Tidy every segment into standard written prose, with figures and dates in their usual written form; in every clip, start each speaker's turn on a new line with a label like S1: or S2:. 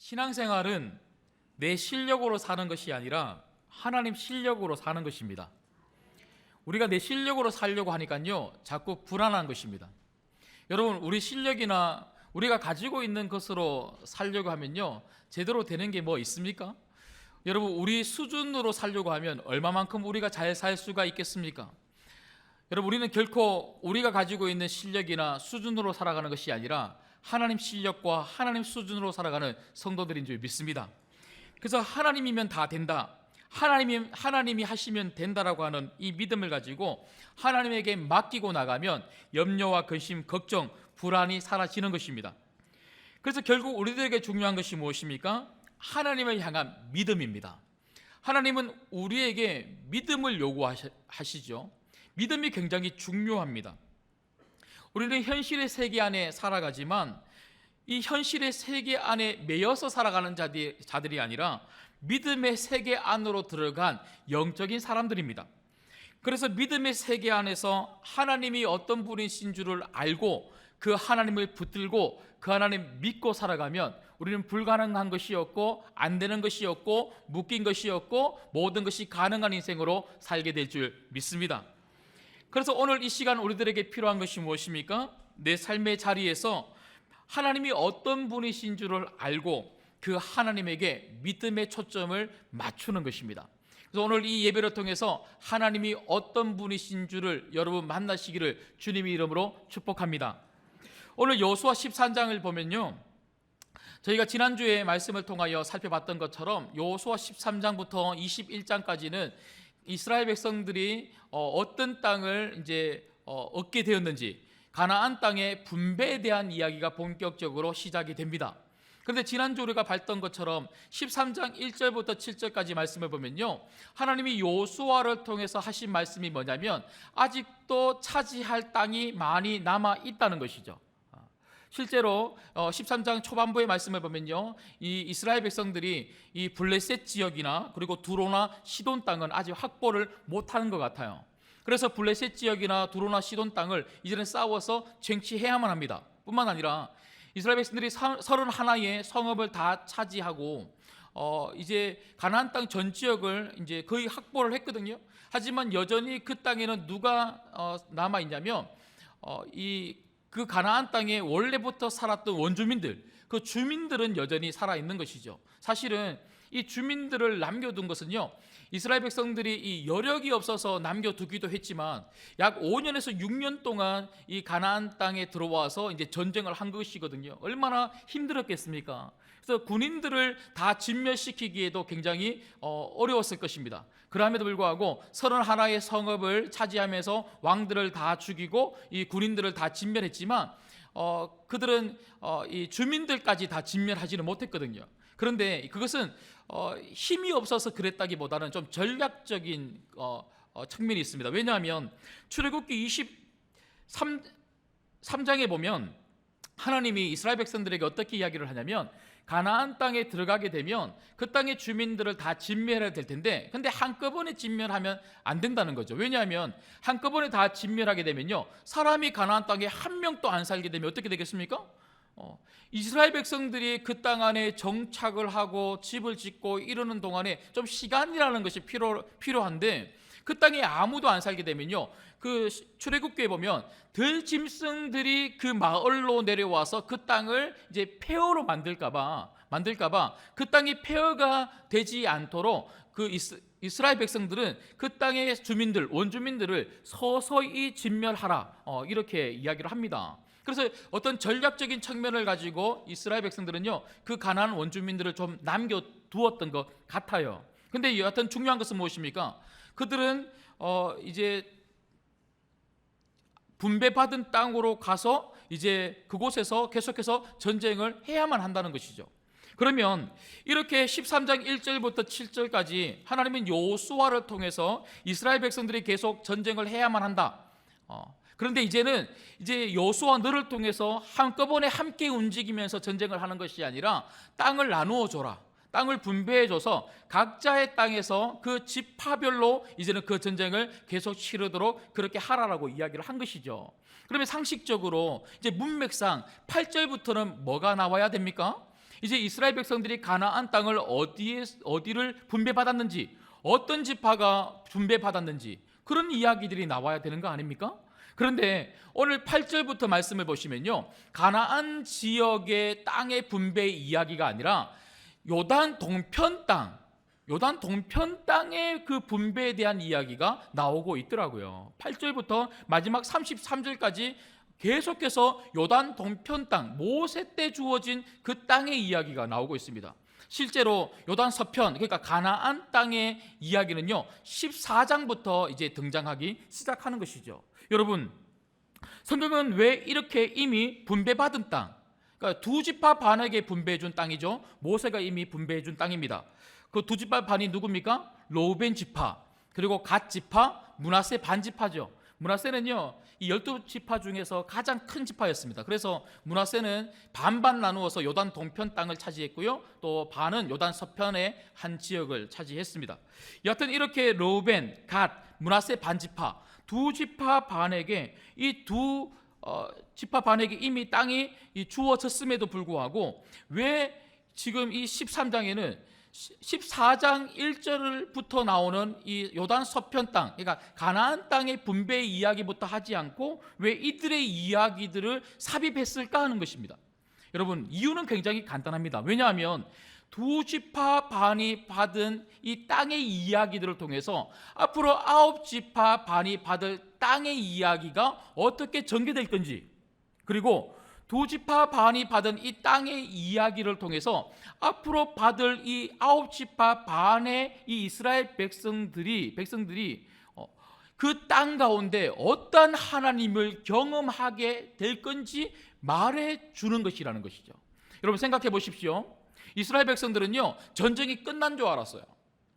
S1: 신앙생활은 내 실력으로 사는 것이 아니라 하나님 실력으로 사는 것입니다. 우리가 내 실력으로 살려고 하니까요, 자꾸 불안한 것입니다. 여러분, 우리 실력이나 우리가 가지고 있는 것으로 살려고 하면요, 제대로 되는 게 뭐 있습니까? 여러분, 우리 수준으로 살려고 하면 얼마만큼 우리가 잘 살 수가 있겠습니까? 여러분, 우리는 결코 우리가 가지고 있는 실력이나 수준으로 살아가는 것이 아니라 하나님 실력과 하나님 수준으로 살아가는 성도들인 줄 믿습니다. 그래서 하나님이면 다 된다, 하나님이 하시면 된다라고 하는 이 믿음을 가지고 하나님에게 맡기고 나가면 염려와 근심, 걱정, 불안이 사라지는 것입니다. 그래서 결국 우리들에게 중요한 것이 무엇입니까? 하나님을 향한 믿음입니다. 하나님은 우리에게 믿음을 요구하시죠. 믿음이 굉장히 중요합니다. 우리는 현실의 세계 안에 살아가지만 이 현실의 세계 안에 매여서 살아가는 자들이 아니라 믿음의 세계 안으로 들어간 영적인 사람들입니다. 그래서 믿음의 세계 안에서 하나님이 어떤 분이신 줄을 알고 그 하나님을 붙들고 그 하나님 믿고 살아가면 우리는 불가능한 것이 없고 안 되는 것이 없고 묶인 것이 없고 모든 것이 가능한 인생으로 살게 될 줄 믿습니다. 그래서 오늘 이 시간 우리들에게 필요한 것이 무엇입니까? 내 삶의 자리에서 하나님이 어떤 분이신 줄을 알고 그 하나님에게 믿음의 초점을 맞추는 것입니다. 그래서 오늘 이 예배를 통해서 하나님이 어떤 분이신 줄을 여러분 만나시기를 주님의 이름으로 축복합니다. 오늘 여호수아 13장을 보면요, 저희가 지난주에 말씀을 통하여 살펴봤던 것처럼 여호수아 13장부터 21장까지는 이스라엘 백성들이 어떤 땅을 이제 얻게 되었는지, 가나안 땅의 분배에 대한 이야기가 본격적으로 시작이 됩니다. 그런데 지난주 우리가 봤던 것처럼 13장 1절부터 7절까지 말씀을 보면요, 하나님이 여호수아를 통해서 하신 말씀이 뭐냐면 아직도 차지할 땅이 많이 남아 있다는 것이죠. 실제로 13장 초반부의 말씀을 보면요, 이 이스라엘 백성들이 이 블레셋 지역이나 그리고 두로나 시돈 땅은 아직 확보를 못하는 것 같아요. 그래서 블레셋 지역이나 두로나 시돈 땅을 이제는 싸워서 쟁취해야만 합니다. 뿐만 아니라 이스라엘 백성들이 31의 성읍을 다 차지하고 이제 가나안 땅 전 지역을 이제 거의 확보를 했거든요. 하지만 여전히 그 땅에는 누가 남아 있냐면 그 가나안 땅에 원래부터 살았던 원주민들, 그 주민들은 여전히 살아 있는 것이죠. 사실은 이 주민들을 남겨둔 것은요, 이스라엘 백성들이 이 여력이 없어서 남겨두기도 했지만 약 5년에서 6년 동안 이 가나안 땅에 들어와서 이제 전쟁을 한 것이거든요. 얼마나 힘들었겠습니까? 그래서 군인들을 다 진멸시키기에도 굉장히 어려웠을 것입니다. 그럼에도 불구하고 31의 성읍을 차지하면서 왕들을 다 죽이고 이 군인들을 다 진멸했지만 그들은 이 주민들까지 다 진멸하지는 못했거든요. 그런데 그것은 힘이 없어서 그랬다기보다는 좀 전략적인 측면이 있습니다. 왜냐하면 출애굽기 23장에 보면 하나님이 이스라엘 백성들에게 어떻게 이야기를 하냐면 가나안 땅에 들어가게 되면 그 땅의 주민들을 다 진멸해야 될 텐데, 근데 한꺼번에 진멸하면 안 된다는 거죠. 왜냐하면 한꺼번에 다 진멸하게 되면요, 사람이 가나안 땅에 한 명도 안 살게 되면 어떻게 되겠습니까? 이스라엘 백성들이 그 땅 안에 정착을 하고 집을 짓고 이러는 동안에 좀 시간이라는 것이 필요한데 그 땅에 아무도 안 살게 되면요, 그 출애굽기에 보면 들짐승들이 그 마을로 내려와서 그 땅을 이제 폐허로 만들까봐 그 땅이 폐허가 되지 않도록 그 이스라엘 백성들은 그 땅의 주민들, 원주민들을 서서히 진멸하라, 이렇게 이야기를 합니다. 그래서 어떤 전략적인 측면을 가지고 이스라엘 백성들은요, 그 가나안 원주민들을 좀 남겨두었던 것 같아요. 근데 여하튼 중요한 것은 무엇입니까? 그들은 이제 분배받은 땅으로 가서 이제 그곳에서 계속해서 전쟁을 해야만 한다는 것이죠. 그러면 이렇게 13장 1절부터 7절까지 하나님은 여호수아를 통해서 이스라엘 백성들이 계속 전쟁을 해야만 한다. 그런데 이제는 여호수아 너를 통해서 한꺼번에 함께 움직이면서 전쟁을 하는 것이 아니라 땅을 나누어 줘라. 땅을 분배해줘서 각자의 땅에서 그 지파별로 이제는 그 전쟁을 계속 치르도록 그렇게 하라라고 이야기를 한 것이죠. 그러면 상식적으로 이제 문맥상 8절부터는 뭐가 나와야 됩니까? 이제 이스라엘 백성들이 가나안 땅을 어디를 분배받았는지, 어떤 지파가 분배받았는지 그런 이야기들이 나와야 되는 거 아닙니까? 그런데 오늘 8절부터 말씀을 보시면요, 가나안 지역의 땅의 분배 이야기가 아니라 요단 동편 땅의 그 분배에 대한 이야기가 나오고 있더라고요. 8절부터 마지막 33절까지 계속해서 요단 동편 땅, 모세 때 주어진 그 땅의 이야기가 나오고 있습니다. 실제로 요단 서편, 그러니까 가나안 땅의 이야기는요 14장부터 이제 등장하기 시작하는 것이죠. 여러분, 성경은 왜 이렇게 이미 분배받은 땅, 그러니까 두 지파 반에게 분배해 준 땅이죠. 모세가 이미 분배해 준 땅입니다. 그 두 지파 반이 누굽니까? 로벤 지파, 그리고 갓 지파, 므낫세 반 지파죠. 므낫세는요 이 12지파 중에서 가장 큰 지파였습니다. 그래서 므낫세는 반반 나누어서 요단 동편 땅을 차지했고요, 또 반은 요단 서편의 한 지역을 차지했습니다. 여하튼 이렇게 로벤, 갓, 므낫세 반 지파, 두 지파 반에게 이 두 지파 반에게 이미 땅이 주어졌음에도 불구하고 왜 지금 이 13장에는 14장 1절부터 나오는 이 요단 서편 땅, 그러니까 가나안 땅의 분배 이야기부터 하지 않고 왜 이들의 이야기들을 삽입했을까 하는 것입니다. 여러분, 이유는 굉장히 간단합니다. 왜냐하면 두 지파 반이 받은 이 땅의 이야기들을 통해서 앞으로 9지파 반이 받을 땅의 이야기가 어떻게 전개될 건지, 그리고 두 지파 반이 받은 이 땅의 이야기를 통해서 앞으로 받을 이 9지파 반의 이 이스라엘 백성들이 그 땅 가운데 어떤 하나님을 경험하게 될 건지 말해 주는 것이라는 것이죠. 여러분, 생각해 보십시오. 이스라엘 백성들은요 전쟁이 끝난 줄 알았어요.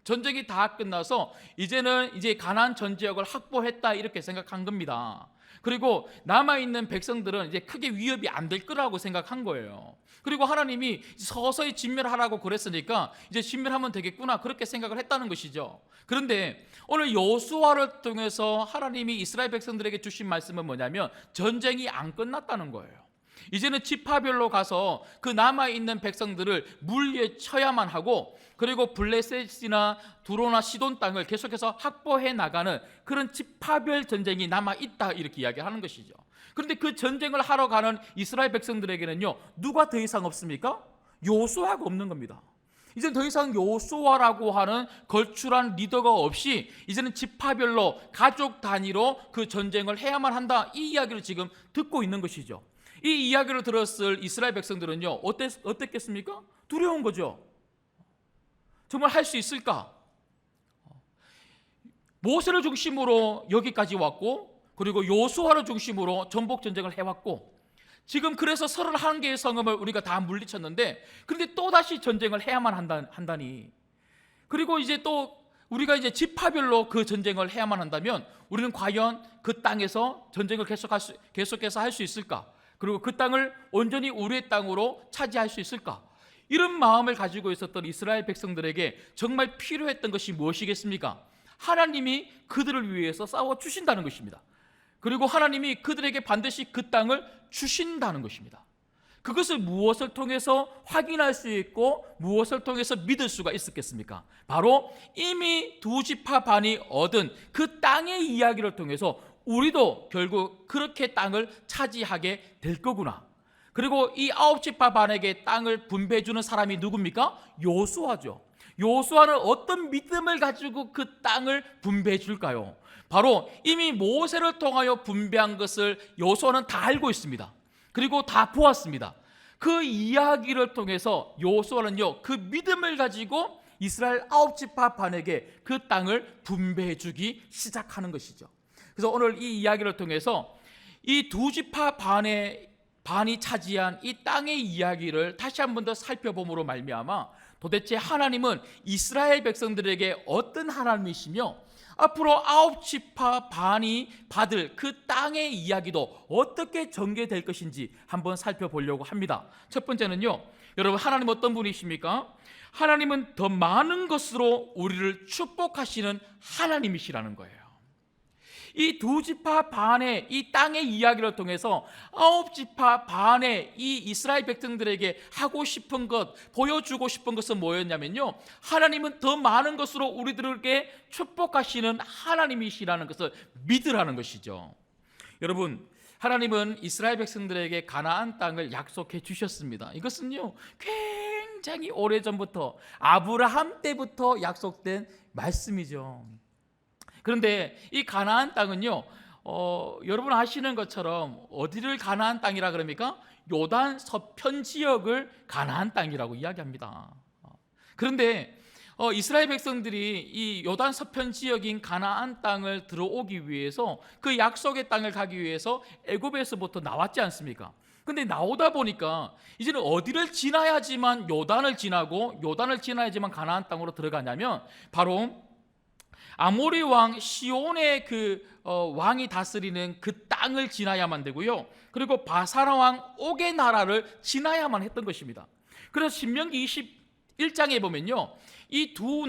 S1: 전쟁이 다 끝나서 이제는 가나안 전 지역을 확보했다 이렇게 생각한 겁니다. 그리고 남아있는 백성들은 이제 크게 위협이 안 될 거라고 생각한 거예요. 그리고 하나님이 서서히 진멸하라고 그랬으니까 이제 진멸하면 되겠구나 그렇게 생각을 했다는 것이죠. 그런데 오늘 여호수아를 통해서 하나님이 이스라엘 백성들에게 주신 말씀은 뭐냐면 전쟁이 안 끝났다는 거예요. 이제는 지파별로 가서 그 남아있는 백성들을 물리쳐야만 하고, 그리고 블레셋이나 두로나 시돈 땅을 계속해서 확보해 나가는 그런 지파별 전쟁이 남아있다 이렇게 이야기하는 것이죠. 그런데 그 전쟁을 하러 가는 이스라엘 백성들에게는요 누가 더 이상 없습니까? 여호수아가 없는 겁니다. 이제는 더 이상 여호수아라고 하는 걸출한 리더가 없이 이제는 지파별로 가족 단위로 그 전쟁을 해야만 한다, 이 이야기를 지금 듣고 있는 것이죠. 이 이야기를 들었을 이스라엘 백성들은요 어땠겠습니까? 두려운 거죠. 정말 할 수 있을까? 모세를 중심으로 여기까지 왔고, 그리고 여호수아를 중심으로 전복 전쟁을 해왔고, 지금 그래서 31개의 성읍을 우리가 다 물리쳤는데, 그런데 또다시 전쟁을 해야만 한다니. 그리고 이제 또 우리가 이제 지파별로 그 전쟁을 해야만 한다면 우리는 과연 그 땅에서 전쟁을 계속해서 할 수 있을까? 그리고 그 땅을 온전히 우리의 땅으로 차지할 수 있을까? 이런 마음을 가지고 있었던 이스라엘 백성들에게 정말 필요했던 것이 무엇이겠습니까? 하나님이 그들을 위해서 싸워주신다는 것입니다. 그리고 하나님이 그들에게 반드시 그 땅을 주신다는 것입니다. 그것을 무엇을 통해서 확인할 수 있고 무엇을 통해서 믿을 수가 있었겠습니까? 바로 이미 두 지파 반이 얻은 그 땅의 이야기를 통해서 우리도 결국 그렇게 땅을 차지하게 될 거구나. 그리고 이 9지파 반에게 땅을 분배해 주는 사람이 누굽니까? 여호수아죠. 여호수아는 어떤 믿음을 가지고 그 땅을 분배해 줄까요? 바로 이미 모세를 통하여 분배한 것을 여호수아는 다 알고 있습니다. 그리고 다 보았습니다. 그 이야기를 통해서 여호수아는요 그 믿음을 가지고 이스라엘 9지파 반에게 그 땅을 분배해 주기 시작하는 것이죠. 그래서 오늘 이 이야기를 통해서 이 두 지파 반이 차지한 이 땅의 이야기를 다시 한 번 더 살펴봄으로 말미암아 도대체 하나님은 이스라엘 백성들에게 어떤 하나님이시며 앞으로 9지파 반이 받을 그 땅의 이야기도 어떻게 전개될 것인지 한번 살펴보려고 합니다. 첫 번째는요, 여러분, 하나님 어떤 분이십니까? 하나님은 더 많은 것으로 우리를 축복하시는 하나님이시라는 거예요. 이 두 지파 반의 이 땅의 이야기를 통해서 아홉 지파 반의 이 이스라엘 백성들에게 하고 싶은 것, 보여주고 싶은 것은 뭐였냐면요, 하나님은 더 많은 것으로 우리들에게 축복하시는 하나님이시라는 것을 믿으라는 것이죠. 여러분, 하나님은 이스라엘 백성들에게 가나안 땅을 약속해 주셨습니다. 이것은요, 굉장히 오래전부터 아브라함 때부터 약속된 말씀이죠. 그런데 이 가나안 땅은요, 여러분 아시는 것처럼 어디를 가나안 땅이라 그럽니까? 요단 서편 지역을 가나안 땅이라고 이야기합니다. 그런데 이스라엘 백성들이 이 요단 서편 지역인 가나안 땅을 들어오기 위해서, 그 약속의 땅을 가기 위해서 애굽에서부터 나왔지 않습니까? 근데 나오다 보니까 이제는 어디를 지나야지만 요단을 지나고 요단을 지나야지만 가나안 땅으로 들어가냐면 바로 아모리 왕 시온의 왕이 다스리는 그 땅을 지나야만 되고요, 그리고 바사라 왕 옥의 나라를 지나야만 했던 것입니다. 그래서 신명기 21장에 보면요, 이 두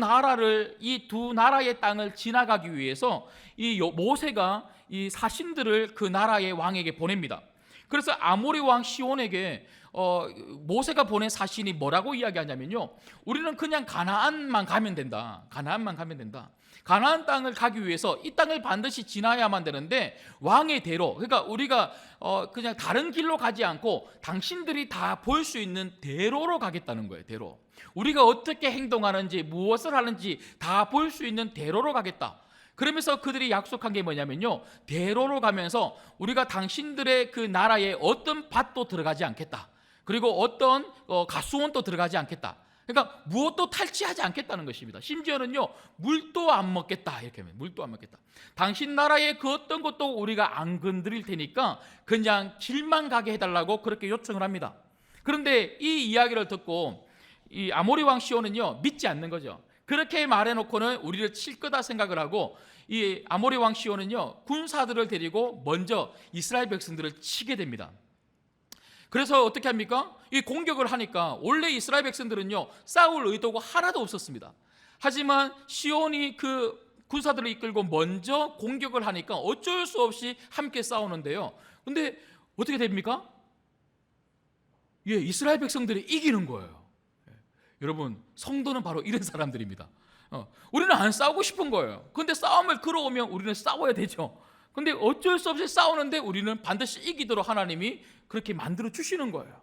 S1: 나라의 땅을 지나가기 위해서 이 모세가 이 사신들을 그 나라의 왕에게 보냅니다. 그래서 아모리 왕 시온에게 모세가 보낸 사신이 뭐라고 이야기하냐면요, 우리는 그냥 가나안만 가면 된다. 가나안 땅을 가기 위해서 이 땅을 반드시 지나야만 되는데 왕의 대로, 그러니까 우리가 그냥 다른 길로 가지 않고 당신들이 다 볼 수 있는 대로로 가겠다는 거예요. 대로. 우리가 어떻게 행동하는지, 무엇을 하는지 다 볼 수 있는 대로로 가겠다. 그러면서 그들이 약속한 게 뭐냐면요, 대로로 가면서 우리가 당신들의 그 나라에 어떤 밭도 들어가지 않겠다. 그리고 어떤 가수원도 들어가지 않겠다. 그러니까 무엇도 탈취하지 않겠다는 것입니다. 심지어는요, 물도 안 먹겠다. 이렇게 하면 물도 안 먹겠다. 당신 나라의 그 어떤 것도 우리가 안 건드릴 테니까 그냥 길만 가게 해달라고 그렇게 요청을 합니다. 그런데 이 이야기를 듣고 이 아모리 왕 시온은요, 믿지 않는 거죠. 그렇게 말해놓고는 우리를 칠 거다 생각을 하고, 이 아모리 왕 시온은요, 군사들을 데리고 먼저 이스라엘 백성들을 치게 됩니다. 그래서 어떻게 합니까? 이 공격을 하니까 원래 이스라엘 백성들은요, 싸울 의도가 하나도 없었습니다. 하지만 시온이 그 군사들을 이끌고 먼저 공격을 하니까 어쩔 수 없이 함께 싸우는데요, 근데 어떻게 됩니까? 이스라엘 백성들이 이기는 거예요. 여러분, 성도는 바로 이런 사람들입니다. 우리는 안 싸우고 싶은 거예요. 그런데 싸움을 걸어오면 우리는 싸워야 되죠. 근데 어쩔 수 없이 싸우는데 우리는 반드시 이기도록 하나님이 그렇게 만들어 주시는 거예요.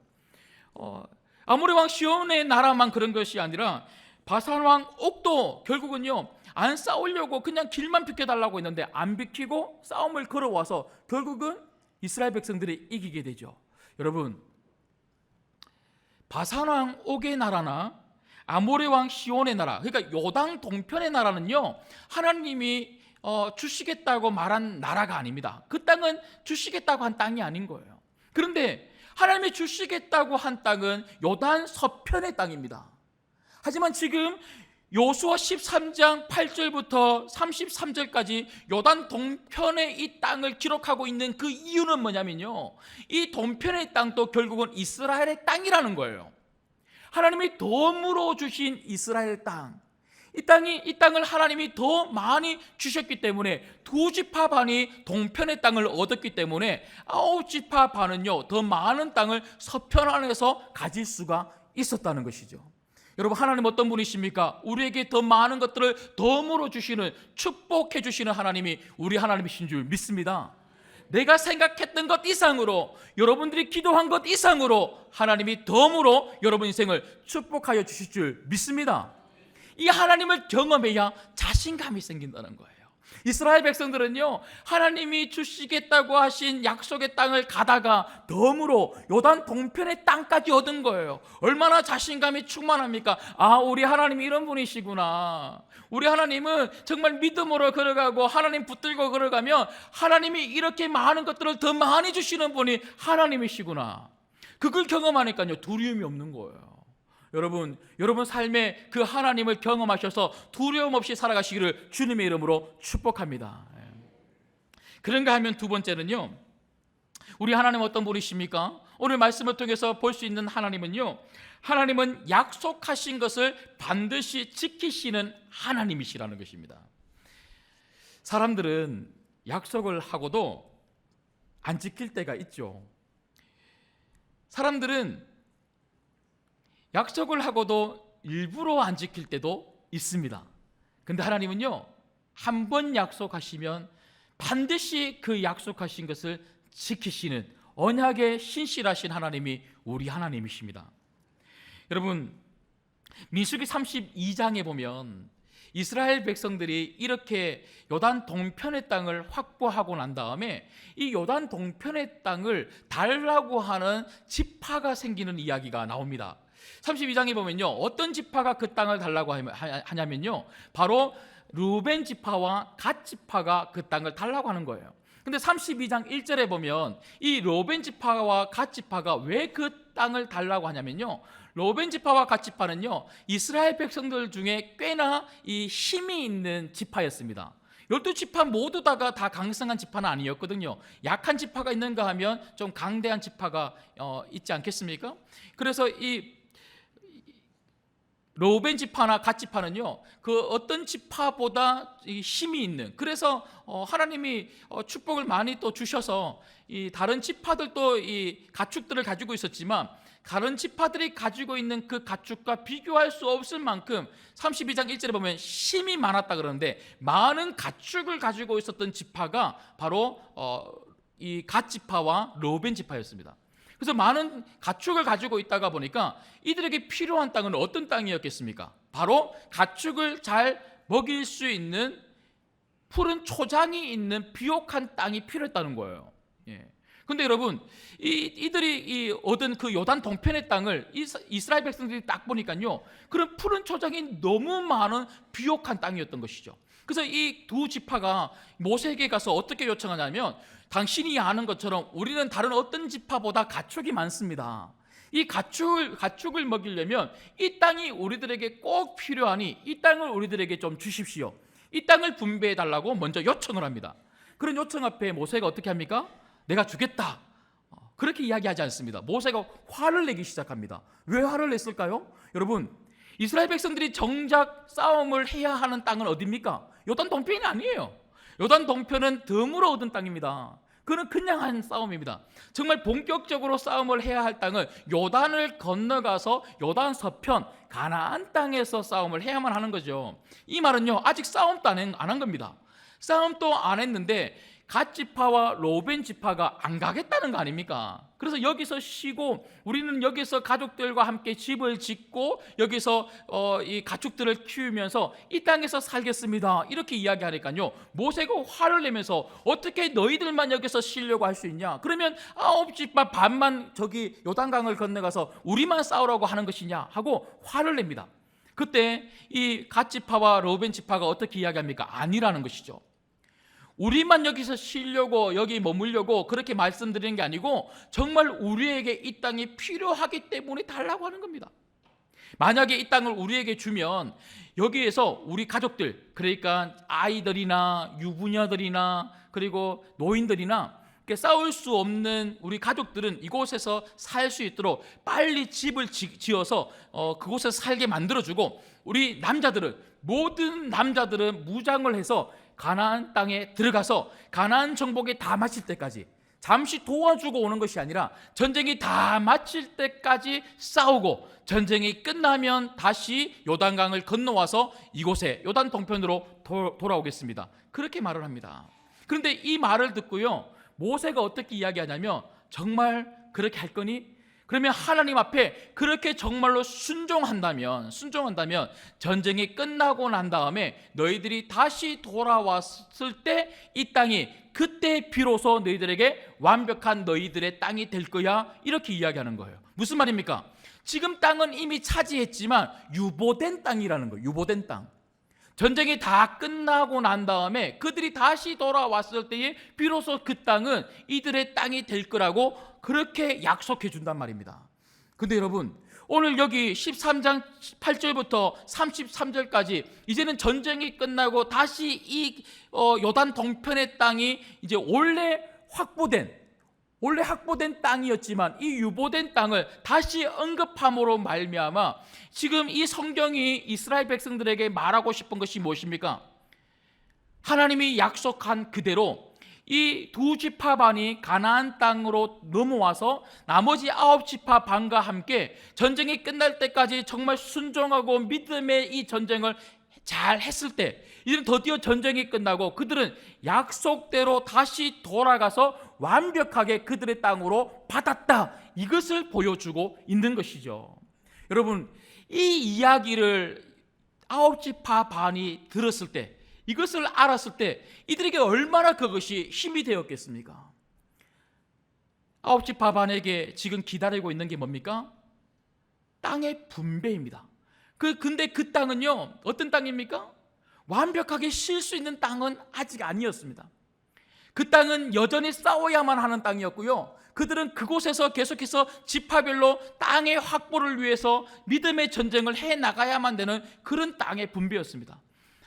S1: 아모리 왕 시온의 나라만 그런 것이 아니라 바산 왕 옥도 결국은요, 안 싸우려고 그냥 길만 비켜달라고 했는데 안 비키고 싸움을 걸어와서 결국은 이스라엘 백성들이 이기게 되죠. 여러분, 바산 왕 옥의 나라나 아모리 왕 시온의 나라, 그러니까 요단 동편의 나라는요, 하나님이 주시겠다고 말한 나라가 아닙니다. 그 땅은 주시겠다고 한 땅이 아닌 거예요. 그런데 하나님이 주시겠다고 한 땅은 요단 서편의 땅입니다. 하지만 지금 요수아 13장 8절부터 33절까지 요단 동편의 이 땅을 기록하고 있는 그 이유는 뭐냐면요, 이 동편의 땅도 결국은 이스라엘의 땅이라는 거예요. 하나님이 덤으로 주신 이스라엘 땅, 이 땅을 하나님이 더 많이 주셨기 때문에 두 지파 반이 동편의 땅을 얻었기 때문에 아홉 지파 반은요, 더 많은 땅을 서편 안에서 가질 수가 있었다는 것이죠. 여러분, 하나님 어떤 분이십니까? 우리에게 더 많은 것들을 덤으로 주시는, 축복해 주시는 하나님이 우리 하나님이신 줄 믿습니다. 내가 생각했던 것 이상으로, 여러분들이 기도한 것 이상으로 하나님이 덤으로 여러분 인생을 축복하여 주실 줄 믿습니다. 이 하나님을 경험해야 자신감이 생긴다는 거예요. 이스라엘 백성들은요, 하나님이 주시겠다고 하신 약속의 땅을 가다가 덤으로 요단 동편의 땅까지 얻은 거예요. 얼마나 자신감이 충만합니까? 우리 하나님이 이런 분이시구나. 우리 하나님은 정말 믿음으로 걸어가고 하나님 붙들고 걸어가면 하나님이 이렇게 많은 것들을 더 많이 주시는 분이 하나님이시구나. 그걸 경험하니까요, 두려움이 없는 거예요. 여러분 삶에 그 하나님을 경험하셔서 두려움 없이 살아가시기를 주님의 이름으로 축복합니다. 그런가 하면 두 번째는요, 우리 하나님 어떤 분이십니까? 오늘 말씀을 통해서 볼 수 있는 하나님은요, 하나님은 약속하신 것을 반드시 지키시는 하나님이시라는 것입니다. 사람들은 약속을 하고도 안 지킬 때가 있죠. 사람들은 약속을 하고도 일부러 안 지킬 때도 있습니다. 근데 하나님은요, 한 번 약속하시면 반드시 그 약속하신 것을 지키시는 언약의 신실하신 하나님이 우리 하나님이십니다. 여러분, 민수기 32장에 보면 이스라엘 백성들이 이렇게 요단 동편의 땅을 확보하고 난 다음에 이 요단 동편의 땅을 달라고 하는 지파가 생기는 이야기가 나옵니다. 32장에 보면요, 어떤 지파가 그 땅을 달라고 하냐면요, 바로 르우벤 지파와 갓 지파가 그 땅을 달라고 하는 거예요. 근데 32장 1절에 보면 이 르우벤 지파와 갓 지파가 왜 그 땅을 달라고 하냐면요, 르우벤 지파와 갓 지파는요, 이스라엘 백성들 중에 꽤나 이 힘이 있는 지파였습니다. 12지파 모두 다가 다 강성한 지파는 아니었거든요. 약한 지파가 있는가 하면 좀 강대한 지파가 있지 않겠습니까? 그래서 이 르우벤 지파나 갓 지파는요, 그 어떤 지파보다 힘이 있는, 그래서 하나님이 축복을 많이 또 주셔서 이 다른 지파들도 이 가축들을 가지고 있었지만 다른 지파들이 가지고 있는 그 가축과 비교할 수 없을 만큼 32장 1절에 보면 힘이 많았다 그러는데, 많은 가축을 가지고 있었던 지파가 바로 이 갓 지파와 르우벤 지파였습니다. 그래서 많은 가축을 가지고 있다가 보니까 이들에게 필요한 땅은 어떤 땅이었겠습니까? 바로 가축을 잘 먹일 수 있는 푸른 초장이 있는 비옥한 땅이 필요했다는 거예요. 근데 여러분, 이들이 얻은 그 요단 동편의 땅을 이스라엘 백성들이 딱 보니까요, 그런 푸른 초장이 너무 많은 비옥한 땅이었던 것이죠. 그래서 이 두 지파가 모세에게 가서 어떻게 요청하냐면, 당신이 아는 것처럼 우리는 다른 어떤 지파보다 가축이 많습니다. 이 가축을 먹이려면 이 땅이 우리들에게 꼭 필요하니 이 땅을 우리들에게 좀 주십시오. 이 땅을 분배해 달라고 먼저 요청을 합니다. 그런 요청 앞에 모세가 어떻게 합니까? 내가 주겠다, 그렇게 이야기하지 않습니다. 모세가 화를 내기 시작합니다. 왜 화를 냈을까요? 여러분, 이스라엘 백성들이 정작 싸움을 해야 하는 땅은 어디입니까? 요단 동편이 아니에요. 요단 동편은 덤으로 얻은 땅입니다. 그는 그냥 한 싸움입니다. 정말 본격적으로 싸움을 해야 할 땅은 요단을 건너가서 요단 서편 가나안 땅에서 싸움을 해야만 하는 거죠. 이 말은요, 아직 싸움도 안 한 겁니다. 싸움도 안 했는데 갓 지파와 르우벤 지파가 안 가겠다는 거 아닙니까? 그래서 여기서 쉬고 우리는 여기서 가족들과 함께 집을 짓고 여기서 이 가축들을 키우면서 이 땅에서 살겠습니다, 이렇게 이야기하니까요, 모세가 화를 내면서 어떻게 너희들만 여기서 쉬려고 할 수 있냐? 그러면 9지파 반만 저기 요단강을 건너가서 우리만 싸우라고 하는 것이냐 하고 화를 냅니다. 그때 이 갓 지파와 르우벤 지파가 어떻게 이야기합니까? 아니라는 것이죠. 우리만 여기서 쉬려고, 여기 머물려고 그렇게 말씀드리는 게 아니고 정말 우리에게 이 땅이 필요하기 때문에 달라고 하는 겁니다. 만약에 이 땅을 우리에게 주면 여기에서 우리 가족들, 그러니까 아이들이나 유부녀들이나 그리고 노인들이나 싸울 수 없는 우리 가족들은 이곳에서 살 수 있도록 빨리 집을 지어서 그곳에서 살게 만들어주고, 우리 남자들은, 모든 남자들은 무장을 해서 가나안 땅에 들어가서 가나안 정복이 다 마칠 때까지, 잠시 도와주고 오는 것이 아니라 전쟁이 다 마칠 때까지 싸우고 전쟁이 끝나면 다시 요단강을 건너와서 이곳에 요단 동편으로 돌아오겠습니다, 그렇게 말을 합니다. 그런데 이 말을 듣고요, 모세가 어떻게 이야기하냐면, 정말 그렇게 할 거니? 그러면 하나님 앞에 그렇게 정말로 순종한다면 전쟁이 끝나고 난 다음에 너희들이 다시 돌아왔을 때 이 땅이 그때 비로소 너희들에게 완벽한 너희들의 땅이 될 거야, 이렇게 이야기하는 거예요. 무슨 말입니까? 지금 땅은 이미 차지했지만 유보된 땅이라는 거예요. 유보된 땅. 전쟁이 다 끝나고 난 다음에 그들이 다시 돌아왔을 때에 비로소 그 땅은 이들의 땅이 될 거라고 그렇게 약속해 준단 말입니다. 근데 여러분, 오늘 여기 13장 8절부터 33절까지 이제는 전쟁이 끝나고 다시 이 요단 동편의 땅이 이제 원래 확보된 땅이었지만 이 유보된 땅을 다시 언급함으로 말미암아 지금 이 성경이 이스라엘 백성들에게 말하고 싶은 것이 무엇입니까? 하나님이 약속한 그대로 이 두 지파 반이 가나안 땅으로 넘어와서 나머지 9지파 반과 함께 전쟁이 끝날 때까지 정말 순종하고 믿음의 이 전쟁을 잘 했을 때, 이들은 드디어 전쟁이 끝나고 그들은 약속대로 다시 돌아가서 완벽하게 그들의 땅으로 받았다, 이것을 보여주고 있는 것이죠. 여러분, 이 이야기를 9지파 반이 들었을 때, 이것을 알았을 때 이들에게 얼마나 그것이 힘이 되었겠습니까? 9지파 반에게 지금 기다리고 있는 게 뭡니까? 땅의 분배입니다. 근데 그 땅은요, 어떤 땅입니까? 완벽하게 쉴 수 있는 땅은 아직 아니었습니다. 그 땅은 여전히 싸워야만 하는 땅이었고요, 그들은 그곳에서 계속해서 지파별로 땅의 확보를 위해서 믿음의 전쟁을 해나가야만 되는 그런 땅의 분배였습니다.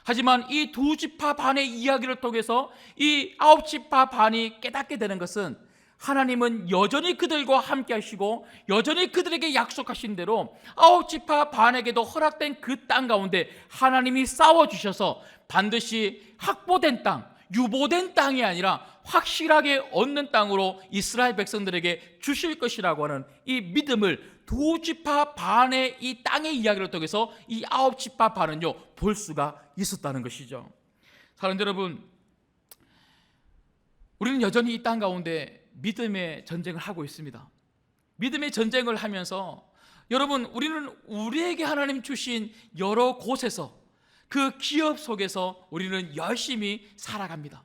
S1: 하지만 이 두 지파 반의 이야기를 통해서 이 9지파 반이 깨닫게 되는 것은, 하나님은 여전히 그들과 함께 하시고 여전히 그들에게 약속하신 대로 9지파 반에게도 허락된 그 땅 가운데 하나님이 싸워주셔서 반드시 확보된 땅, 유보된 땅이 아니라 확실하게 얻는 땅으로 이스라엘 백성들에게 주실 것이라고 하는 이 믿음을 두 지파 반의 이 땅의 이야기를 통해서 이 9지파 반은요 볼 수가 있었다는 것이죠. 사랑하는 여러분, 우리는 여전히 이 땅 가운데 믿음의 전쟁을 하고 있습니다. 믿음의 전쟁을 하면서 여러분, 우리는 우리에게 하나님 주신 여러 곳에서, 그 기업 속에서 우리는 열심히 살아갑니다.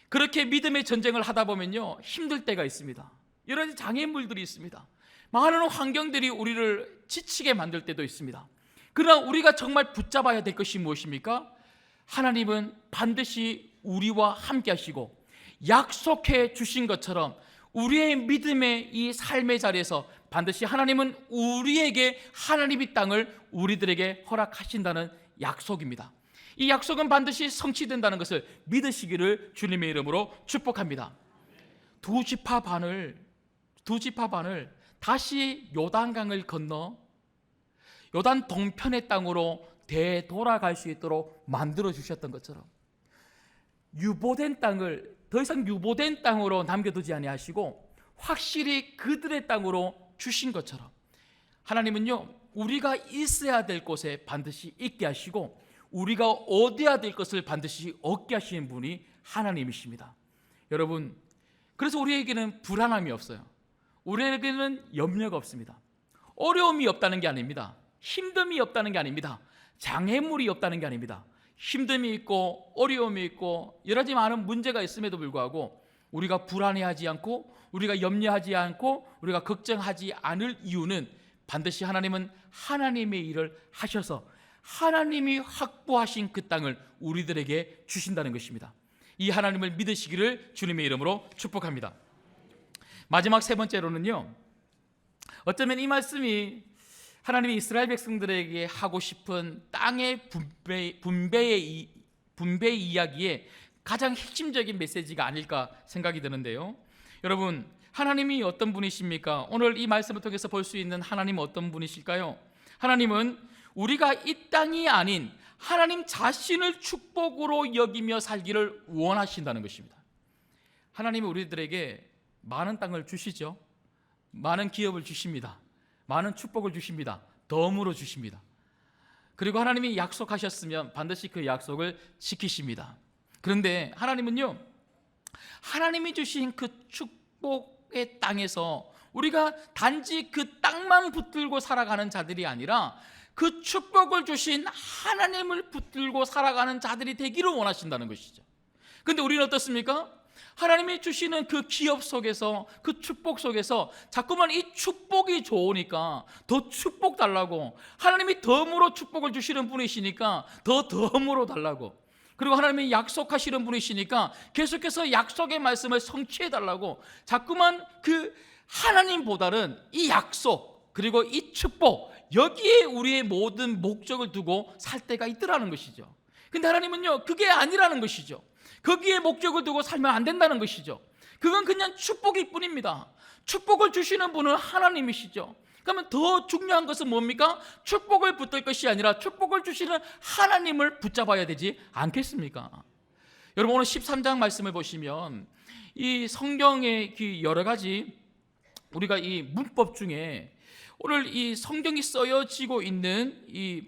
S1: 그렇게 믿음의 전쟁을 하다 보면요 힘들 때가 있습니다. 여러 가지 장애물들이 있습니다. 많은 환경들이 우리를 지치게 만들 때도 있습니다. 그러나 우리가 정말 붙잡아야 될 것이 무엇입니까? 하나님은 반드시 우리와 함께 하시고 약속해 주신 것처럼 우리의 믿음의 이 삶의 자리에서 반드시 하나님은 우리에게 하나님의 땅을 우리들에게 허락하신다는 약속입니다. 이 약속은 반드시 성취된다는 것을 믿으시기를 주님의 이름으로 축복합니다. 두 지파 반을 다시 요단강을 건너 요단 동편의 땅으로 되돌아갈 수 있도록 만들어 주셨던 것처럼, 유보된 땅을 더 이상 유보된 땅으로 남겨두지 아니하시고 확실히 그들의 땅으로 주신 것처럼, 하나님은요 우리가 있어야 될 곳에 반드시 있게 하시고 우리가 얻어야 될 것을 반드시 얻게 하시는 분이 하나님이십니다. 여러분, 그래서 우리에게는 불안함이 없어요. 우리에게는 염려가 없습니다. 어려움이 없다는 게 아닙니다. 힘듦이 없다는 게 아닙니다. 장애물이 없다는 게 아닙니다. 힘듦이 있고 어려움이 있고 여러 가지 많은 문제가 있음에도 불구하고 우리가 불안해하지 않고 우리가 염려하지 않고 우리가 걱정하지 않을 이유는, 반드시 하나님은 하나님의 일을 하셔서 하나님이 확보하신 그 땅을 우리들에게 주신다는 것입니다. 이 하나님을 믿으시기를 주님의 이름으로 축복합니다. 마지막 세 번째로는요, 어쩌면 이 말씀이 하나님이 이스라엘 백성들에게 하고 싶은 땅의 분배의 이야기에 가장 핵심적인 메시지가 아닐까 생각이 드는데요. 여러분, 하나님이 어떤 분이십니까? 오늘 이 말씀을 통해서 볼 수 있는 하나님은 어떤 분이실까요? 하나님은 우리가 이 땅이 아닌 하나님 자신을 축복으로 여기며 살기를 원하신다는 것입니다. 하나님은 우리들에게 많은 땅을 주시죠. 많은 기업을 주십니다. 많은 축복을 주십니다. 덤으로 주십니다. 그리고 하나님이 약속하셨으면 반드시 그 약속을 지키십니다. 그런데 하나님은요, 하나님이 주신 그 축복의 땅에서 우리가 단지 그 땅만 붙들고 살아가는 자들이 아니라 그 축복을 주신 하나님을 붙들고 살아가는 자들이 되기를 원하신다는 것이죠. 그런데 우리는 어떻습니까? 하나님이 주시는 그 기업 속에서, 그 축복 속에서 자꾸만 이 축복이 좋으니까 더 축복 달라고, 하나님이 덤으로 축복을 주시는 분이시니까 더 덤으로 달라고, 그리고 하나님이 약속하시는 분이시니까 계속해서 약속의 말씀을 성취해 달라고, 자꾸만 그 하나님보다는 이 약속 그리고 이 축복, 여기에 우리의 모든 목적을 두고 살 때가 있더라는 것이죠. 근데 하나님은요 그게 아니라는 것이죠. 거기에 목적을 두고 살면 안 된다는 것이죠. 그건 그냥 축복일 뿐입니다. 축복을 주시는 분은 하나님이시죠. 그러면 더 중요한 것은 뭡니까? 축복을 붙들 것이 아니라 축복을 주시는 하나님을 붙잡아야 되지 않겠습니까? 여러분 오늘 13장 말씀을 보시면 이 성경의 여러 가지 우리가 이 문법 중에 오늘 이 성경이 쓰여지고 있는 이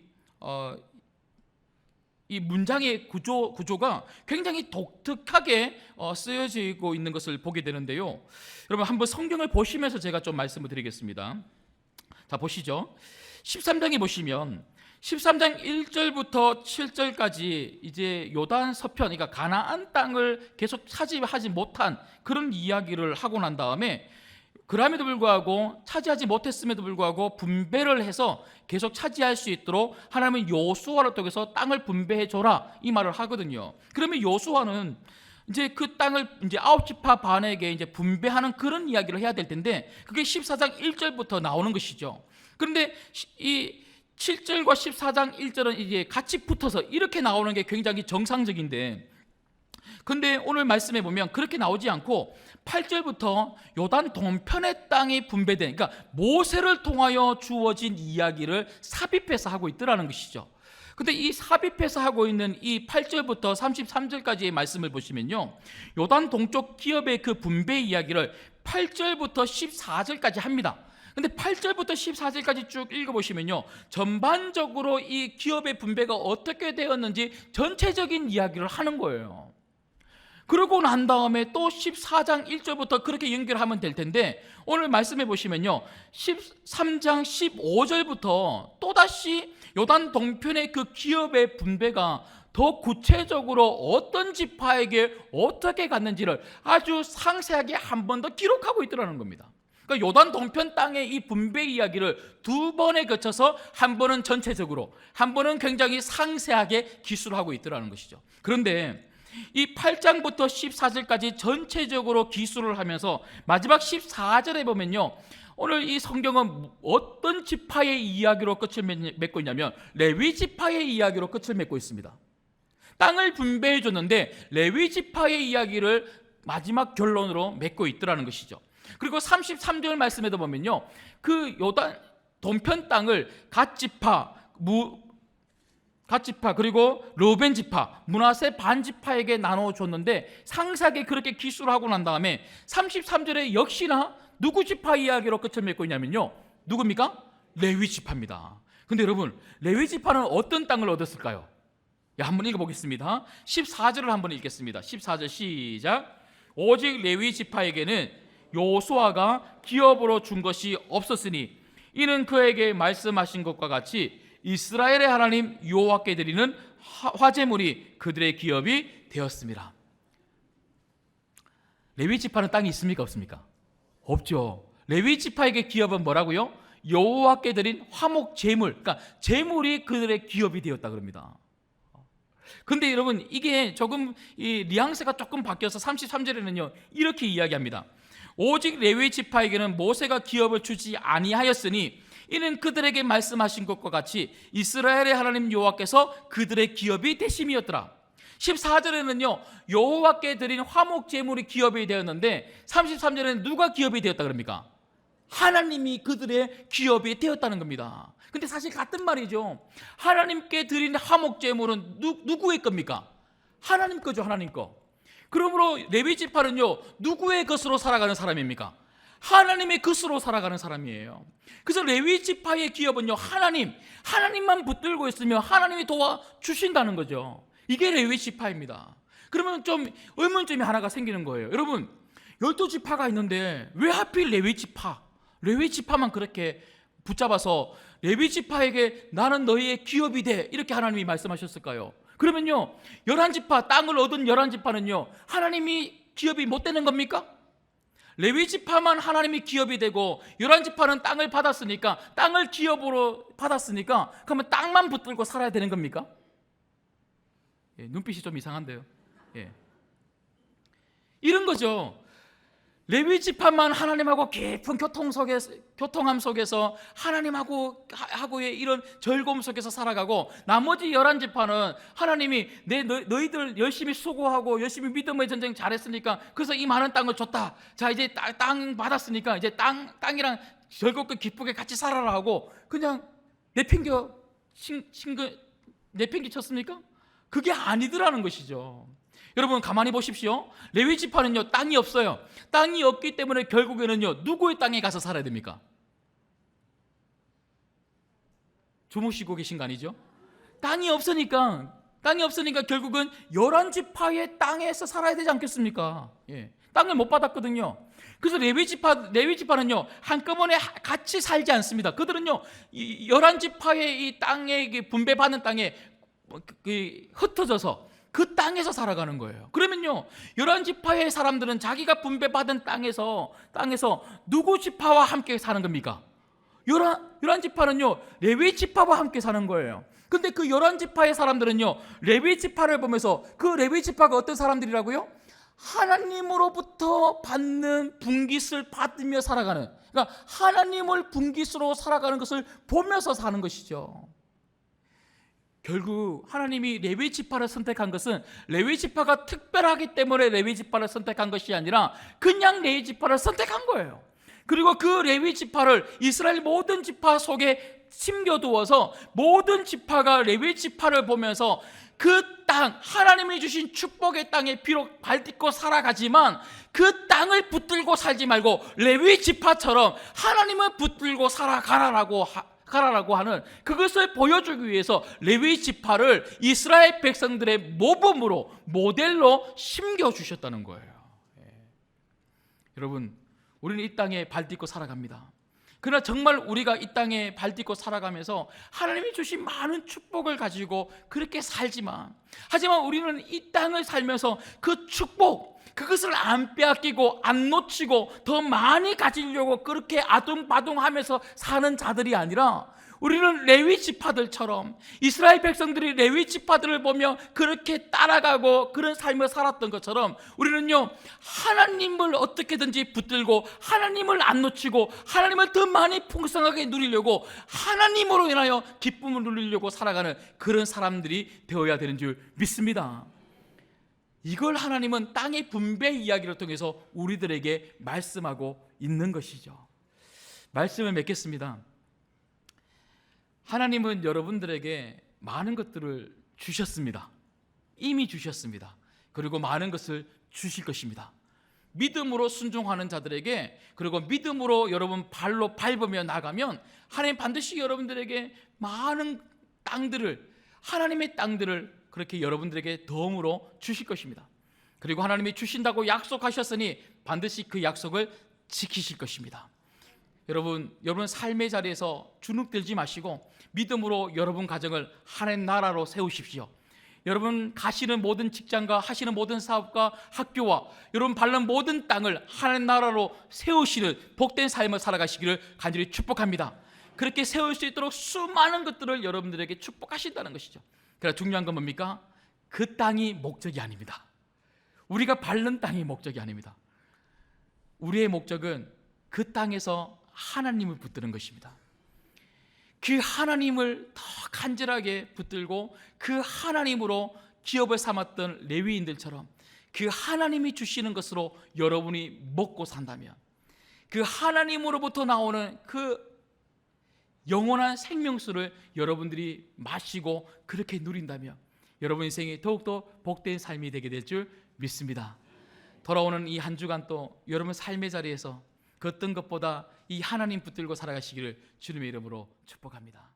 S1: 문장의 구조가 굉장히 독특하게 쓰여지고 있는 것을 보게 되는데요. 여러분 한번 성경을 보시면서 제가 좀 말씀을 드리겠습니다. 자, 보시죠. 13장에 보시면 13장 1절부터 7절까지 이제 요단 서편, 그러니까 가나안 땅을 계속 차지하지 못한 그런 이야기를 하고 난 다음에 그럼에도 불구하고 차지하지 못했음에도 불구하고 분배를 해서 계속 차지할 수 있도록 하나님은 여호수아를 통해서 땅을 분배해 줘라 이 말을 하거든요. 그러면 여호수아는 이제 그 땅을 이제 9지파 반에게 이제 분배하는 그런 이야기를 해야 될 텐데 그게 14장 1절부터 나오는 것이죠. 그런데 이 7절과 14장 1절은 이제 같이 붙어서 이렇게 나오는 게 굉장히 정상적인데, 근데 오늘 말씀에 보면 그렇게 나오지 않고 8절부터 요단 동편의 땅이 분배된, 그러니까 모세를 통하여 주어진 이야기를 삽입해서 하고 있더라는 것이죠. 근데 이 삽입해서 하고 있는 이 8절부터 33절까지의 말씀을 보시면요, 요단 동쪽 기업의 그 분배 이야기를 8절부터 14절까지 합니다. 근데 8절부터 14절까지 쭉 읽어보시면요, 전반적으로 이 기업의 분배가 어떻게 되었는지 전체적인 이야기를 하는 거예요. 그러고 난 다음에 또 14장 1절부터 그렇게 연결하면 될 텐데, 오늘 말씀해 보시면요, 13장 15절부터 또다시 요단 동편의 그 기업의 분배가 더 구체적으로 어떤 지파에게 어떻게 갔는지를 아주 상세하게 한 번 더 기록하고 있더라는 겁니다. 그러니까 요단 동편 땅의 이 분배 이야기를 두 번에 거쳐서 한 번은 전체적으로, 한 번은 굉장히 상세하게 기술하고 있더라는 것이죠. 그런데 이 8장부터 14절까지 전체적으로 기술을 하면서 마지막 14절에 보면요, 오늘 이 성경은 어떤 지파의 이야기로 끝을 맺고 있냐면 레위 지파의 이야기로 끝을 맺고 있습니다. 땅을 분배해 줬는데 레위 지파의 이야기를 마지막 결론으로 맺고 있더라는 것이죠. 그리고 33절 말씀에도 보면요, 그 요단 동편 땅을 갓지파 그리고 르벤 지파, 므낫세 반 지파에게 나눠 줬는데 상세하게 그렇게 기술을 하고 난 다음에 33절에 역시나 누구 지파 이야기로 끝을 맺고 있냐면요, 누굽니까? 레위 지파입니다. 근데 여러분, 레위 지파는 어떤 땅을 얻었을까요? 한번 읽어보겠습니다. 14절을 한번 읽겠습니다. 14절 시작. 오직 레위 지파에게는 여호수아가 기업으로 준 것이 없었으니 이는 그에게 말씀하신 것과 같이 이스라엘의 하나님 여호와께 드리는 화제물이 그들의 기업이 되었습니다. 레위 지파는 땅이 있습니까, 없습니까? 없죠. 레위 지파에게 기업은 뭐라고요? 여호와께 드린 화목 제물, 그러니까 제물이 그들의 기업이 되었다 그럽니다. 근데 여러분, 이게 조금 이 뉘앙스가 조금 바뀌어서 33절에는요 이렇게 이야기합니다. 오직 레위 지파에게는 모세가 기업을 주지 아니하였으니 이는 그들에게 말씀하신 것과 같이 이스라엘의 하나님 여호와께서 그들의 기업이 되심이었더라. 14절에는요 여호와께 드린 화목 제물이 기업이 되었는데 33절에는 누가 기업이 되었다 그럽니까? 하나님이 그들의 기업이 되었다는 겁니다. 근데 사실 같은 말이죠. 하나님께 드린 화목 제물은 누구의 겁니까? 하나님 거죠, 하나님 거. 그러므로 레위 지파는요 누구의 것으로 살아가는 사람입니까? 하나님의 것으로 살아가는 사람이에요. 그래서 레위 지파의 기업은요 하나님만 붙들고 있으면 하나님이 도와주신다는 거죠. 이게 레위 지파입니다. 그러면 좀 의문점이 하나가 생기는 거예요. 여러분, 12지파가 있는데 왜 하필 레위 지파만 그렇게 붙잡아서 레위 지파에게 나는 너희의 기업이 돼 이렇게 하나님이 말씀하셨을까요? 그러면요 11지파, 땅을 얻은 11지파는요 하나님이 기업이 못 되는 겁니까? 레위 지파만 하나님이 기업이 되고 11지파는 땅을 받았으니까, 땅을 기업으로 받았으니까 그러면 땅만 붙들고 살아야 되는 겁니까? 눈빛이 좀 이상한데요. 이런 거죠. 레위 지파만 하나님하고 깊은 교통함 속에서 하나님하고의 이런 즐거움 속에서 살아가고, 나머지 11지파는 하나님이 너희들 열심히 수고하고 열심히 믿음의 전쟁 잘했으니까 그래서 이 많은 땅을 줬다. 자, 이제 땅 받았으니까 이제 땅이랑 즐겁게 기쁘게 같이 살아라 하고 그냥 내팽개 쳤습니까? 그게 아니더라는 것이죠. 여러분 가만히 보십시오. 레위 지파는요 땅이 없어요. 땅이 없기 때문에 결국에는요 누구의 땅에 가서 살아야 됩니까? 주무시고 계신 거 아니죠? 땅이 없으니까 결국은 11지파의 땅에서 살아야 되지 않겠습니까? 예. 땅을 못 받았거든요. 그래서 레위 지파는요 한꺼번에 같이 살지 않습니다. 그들은요 11지파의 이 땅에 분배받는 땅에 흩어져서 그 땅에서 살아가는 거예요. 그러면요 11지파의 사람들은 자기가 분배받은 땅에서 누구 지파와 함께 사는 겁니까? 11지파는요 레위 지파와 함께 사는 거예요. 근데 그 11지파의 사람들은요 레위 지파를 보면서 그 레위 지파가 어떤 사람들이라고요? 하나님으로부터 받는 분깃을 받으며 살아가는, 그러니까 하나님을 분깃으로 살아가는 것을 보면서 사는 것이죠. 결국 하나님이 레위 지파를 선택한 것은 레위 지파가 특별하기 때문에 레위 지파를 선택한 것이 아니라 그냥 레위 지파를 선택한 거예요. 그리고 그 레위 지파를 이스라엘 모든 지파 속에 심겨두어서 모든 지파가 레위 지파를 보면서 그 땅, 하나님이 주신 축복의 땅에 비록 발딛고 살아가지만 그 땅을 붙들고 살지 말고 레위 지파처럼 하나님을 붙들고 살아가라라고 하는 그것을 보여주기 위해서 레위 지파를 이스라엘 백성들의 모범으로 모델로 심겨주셨다는 거예요. 여러분, 우리는 이 땅에 발딛고 살아갑니다. 그러나 정말 우리가 이 땅에 발딛고 살아가면서 하나님이 주신 많은 축복을 가지고 그렇게 살지만, 하지만 우리는 이 땅을 살면서 그 축복, 그것을 안 빼앗기고 안 놓치고 더 많이 가지려고 그렇게 아둥바둥하면서 사는 자들이 아니라, 우리는 레위 지파들처럼 이스라엘 백성들이 레위 지파들을 보며 그렇게 따라가고 그런 삶을 살았던 것처럼 우리는요 하나님을 어떻게든지 붙들고 하나님을 안 놓치고 하나님을 더 많이 풍성하게 누리려고 하나님으로 인하여 기쁨을 누리려고 살아가는 그런 사람들이 되어야 되는 줄 믿습니다. 이걸 하나님은 땅의 분배 이야기를 통해서 우리들에게 말씀하고 있는 것이죠. 말씀을 맺겠습니다. 하나님은 여러분들에게 많은 것들을 주셨습니다. 이미 주셨습니다. 그리고 많은 것을 주실 것입니다. 믿음으로 순종하는 자들에게, 그리고 믿음으로 여러분 발로 밟으며 나가면 하나님 반드시 여러분들에게 많은 땅들을, 하나님의 땅들을 그렇게 여러분들에게 덤으로 주실 것입니다. 그리고 하나님이 주신다고 약속하셨으니 반드시 그 약속을 지키실 것입니다. 여러분 삶의 자리에서 주눅들지 마시고 믿음으로 여러분 가정을 하나님 나라로 세우십시오. 여러분 가시는 모든 직장과 하시는 모든 사업과 학교와 여러분 밟는 모든 땅을 하나님 나라로 세우시는 복된 삶을 살아가시기를 간절히 축복합니다. 그렇게 세울 수 있도록 수많은 것들을 여러분들에게 축복하신다는 것이죠. 그러나 중요한 건 뭡니까? 그 땅이 목적이 아닙니다. 우리가 밟는 땅이 목적이 아닙니다. 우리의 목적은 그 땅에서 하나님을 붙드는 것입니다. 그 하나님을 더 간절하게 붙들고 그 하나님으로 기업을 삼았던 레위인들처럼 그 하나님이 주시는 것으로 여러분이 먹고 산다면, 그 하나님으로부터 나오는 그 영원한 생명수를 여러분들이 마시고 그렇게 누린다면 여러분 인생이 더욱더 복된 삶이 되게 될 줄 믿습니다. 돌아오는 이 한 주간 또 여러분 삶의 자리에서 그 어떤 것보다 이 하나님 붙들고 살아가시기를 주님의 이름으로 축복합니다.